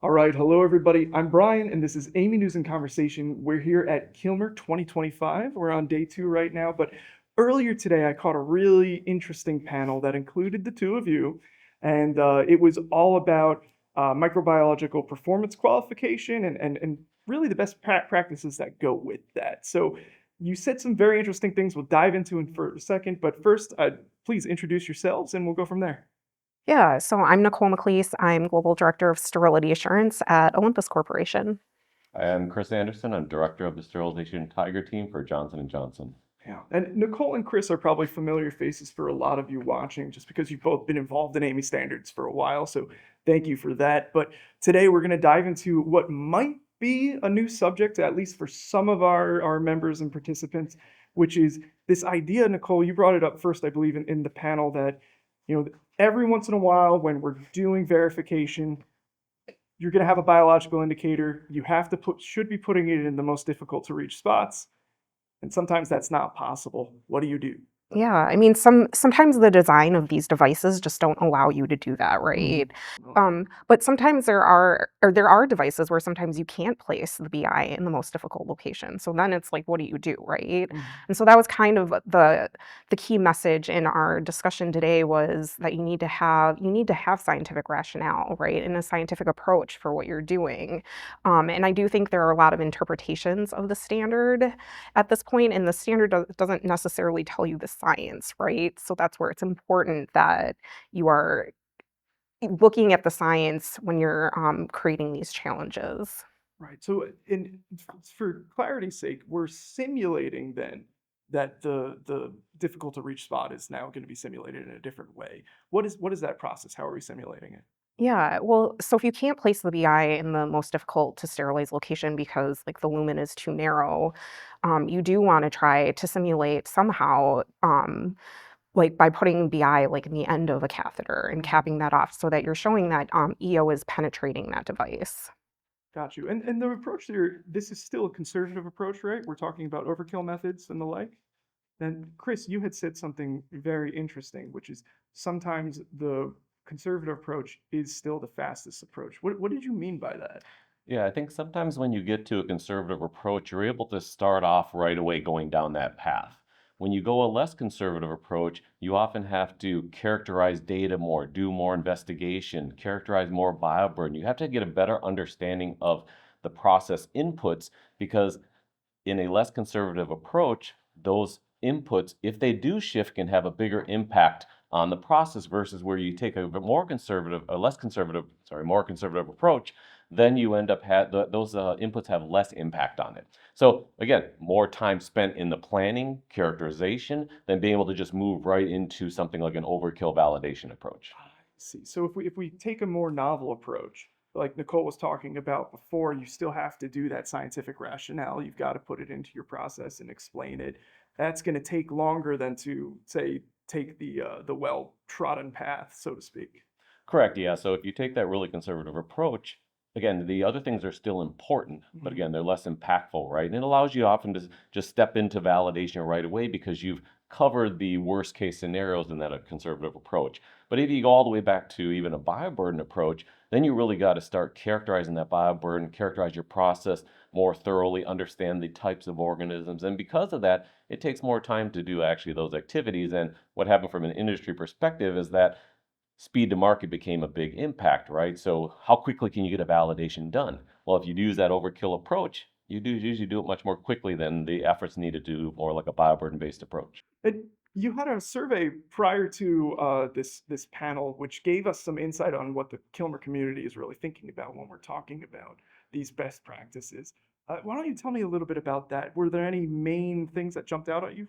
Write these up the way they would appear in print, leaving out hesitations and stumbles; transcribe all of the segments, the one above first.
All right, hello everybody. I'm Brian, and this is Amy News and Conversation. We're here at KILMER 2025. We're on day 2 right now, but earlier today I caught a really interesting panel that included the two of you, and it was all about microbiological performance qualification and really the best practices that go with that. So you said some very interesting things. We'll dive into in for a second, but first, please introduce yourselves, and we'll go from there. Yeah, so I'm Nicole McLees. I'm Global Director of Sterility Assurance at Olympus Corporation. I am Chris Anderson. I'm Director of the Sterilization Tiger Team for Johnson & Johnson. Yeah, and Nicole and Chris are probably familiar faces for a lot of you watching, just because you've both been involved in AMI standards for a while. So thank you for that. But today we're going to dive into what might be a new subject, at least for some of our members and participants, which is this idea, Nicole, you brought it up first, I believe, in the panel that, every once in a while when we're doing verification, you're going to have a biological indicator. You should be putting it in the most difficult to reach spots. And sometimes that's not possible. What do you do? Yeah, I mean, sometimes the design of these devices just don't allow you to do that, right? Well, But sometimes there are devices where sometimes you can't place the BI in the most difficult location. So then it's like, what do you do, right? And so that was kind of the key message in our discussion today was that you need to have scientific rationale, right, and a scientific approach for what you're doing. And I do think there are a lot of interpretations of the standard at this point, and the standard doesn't necessarily tell you the science, right? So that's where it's important that you are looking at the science when you're creating these challenges. right. So, for clarity's sake, we're simulating then that the difficult to reach spot is now going to be simulated in a different way. What is that process? How are we simulating it? Yeah, well, so if you can't place the BI in the most difficult to sterilize location because like the lumen is too narrow, you do want to try to simulate somehow, like by putting BI like in the end of a catheter and Mhm. capping that off so that you're showing that EO is penetrating that device. Got you. And the approach there, this is still a conservative approach, right? We're talking about overkill methods and the like. And Chris, you had said something very interesting, which is sometimes the conservative approach is still the fastest approach. What did you mean by that? Yeah, I think sometimes when you get to a conservative approach, you're able to start off right away going down that path. When you go a less conservative approach, you often have to characterize data more, do more investigation, characterize more bioburden. You have to get a better understanding of the process inputs because in a less conservative approach, those inputs, if they do shift, can have a bigger impact on the process versus where you take more conservative approach, then you end up those inputs have less impact on it. So again, more time spent in the planning, characterization, than being able to just move right into something like an overkill validation approach. I see. So if we take a more novel approach, like Nicole was talking about before, you still have to do that scientific rationale. You've got to put it into your process and explain it. That's going to take longer than to say take the well-trodden path, so to speak. Correct, yeah. So if you take that really conservative approach, again, the other things are still important, but Mhm. again, they're less impactful, right? And it allows you often to just step into validation right away because you've covered the worst case scenarios in that conservative approach. But if you go all the way back to even a bioburden approach, then you really got to start characterizing that bioburden, characterize your process more thoroughly, understand the types of organisms. And because of that, it takes more time to do actually those activities. And what happened from an industry perspective is that speed to market became a big impact, right? So how quickly can you get a validation done? Well, if you use that overkill approach, you do usually do it much more quickly than the efforts needed to do more like a bioburden-based approach. And you had a survey prior to this panel, which gave us some insight on what the Kilmer community is really thinking about when we're talking about these best practices. Why don't you tell me a little bit about that? Were there any main things that jumped out at you?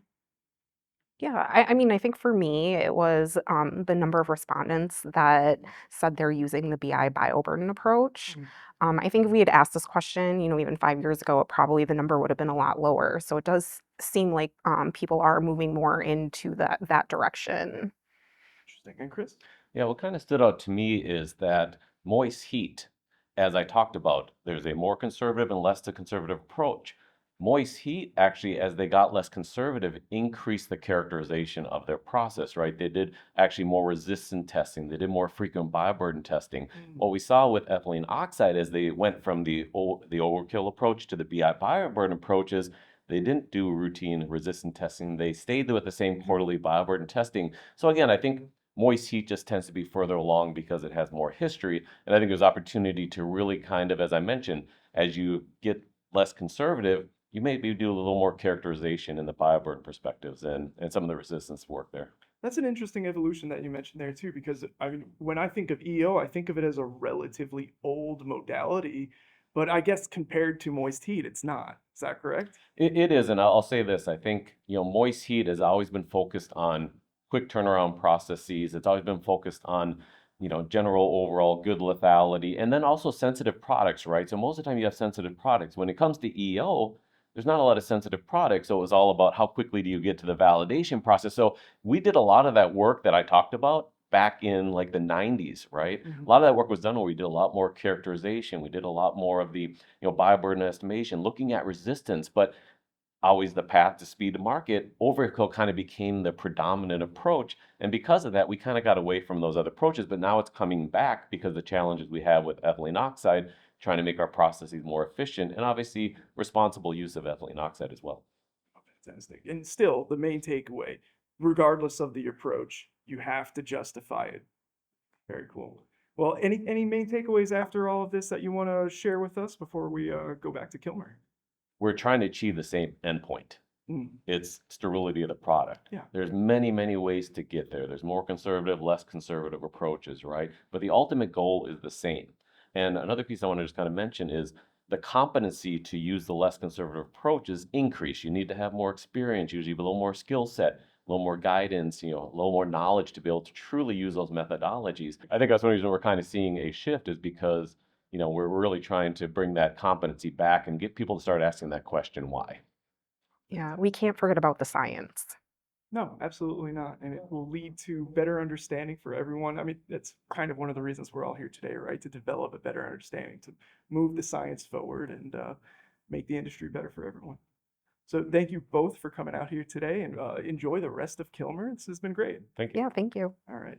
Yeah, I mean, I think for me, it was the number of respondents that said they're using the BI bioburden approach. Mhm. I think if we had asked this question, even 5 years ago, probably the number would have been a lot lower. So it does seem like people are moving more into that direction. Interesting. And Chris? Yeah, what kind of stood out to me is that moist heat, as I talked about, there's a more conservative and less conservative approach. Moist heat actually, as they got less conservative, increased the characterization of their process, right? They did actually more resistant testing. They did more frequent bioburden testing. What we saw with ethylene oxide as they went from the overkill approach to the BI bioburden approaches, they didn't do routine resistant testing. They stayed with the same quarterly bioburden testing. So again, I think moist heat just tends to be further along because it has more history. And I think there's opportunity to really kind of, as I mentioned, as you get less conservative, you maybe do a little more characterization in the bioburden perspectives and some of the resistance work there. That's an interesting evolution that you mentioned there too, because I mean, when I think of EO, I think of it as a relatively old modality, but I guess compared to moist heat, it's not. Is that correct? It is, and I'll say this, I think, moist heat has always been focused on quick turnaround processes. It's always been focused on, general overall good lethality, and then also sensitive products, right? So most of the time you have sensitive products. When it comes to EO, there's not a lot of sensitive products, so it was all about how quickly do you get to the validation process. So we did a lot of that work that I talked about back in like the 90s, right? A lot of that work was done where we did a lot more characterization. We did a lot more of the, bioburden estimation, looking at resistance, but always the path to speed to market, overkill kind of became the predominant approach. And because of that, we kind of got away from those other approaches, but now it's coming back because the challenges we have with ethylene oxide, trying to make our processes more efficient, and obviously responsible use of ethylene oxide as well. Fantastic. And still, the main takeaway, regardless of the approach, you have to justify it. Very cool. Well, any main takeaways after all of this that you want to share with us before we go back to KILMER? We're trying to achieve the same endpoint. It's sterility of the product. Yeah. There's many, many ways to get there. There's more conservative, less conservative approaches, right? But the ultimate goal is the same. And another piece I want to just kind of mention is the competency to use the less conservative approaches increase. You need to have more experience, usually a little more skill set, a little more guidance, a little more knowledge to be able to truly use those methodologies. I think that's one reason we're kind of seeing a shift is because we're really trying to bring that competency back and get people to start asking that question, why? Yeah, we can't forget about the science. No, absolutely not. And it will lead to better understanding for everyone. I mean, that's kind of one of the reasons we're all here today, right? To develop a better understanding, to move the science forward and make the industry better for everyone. So thank you both for coming out here today and enjoy the rest of KILMER. This has been great. Thank you. Yeah, thank you. All right.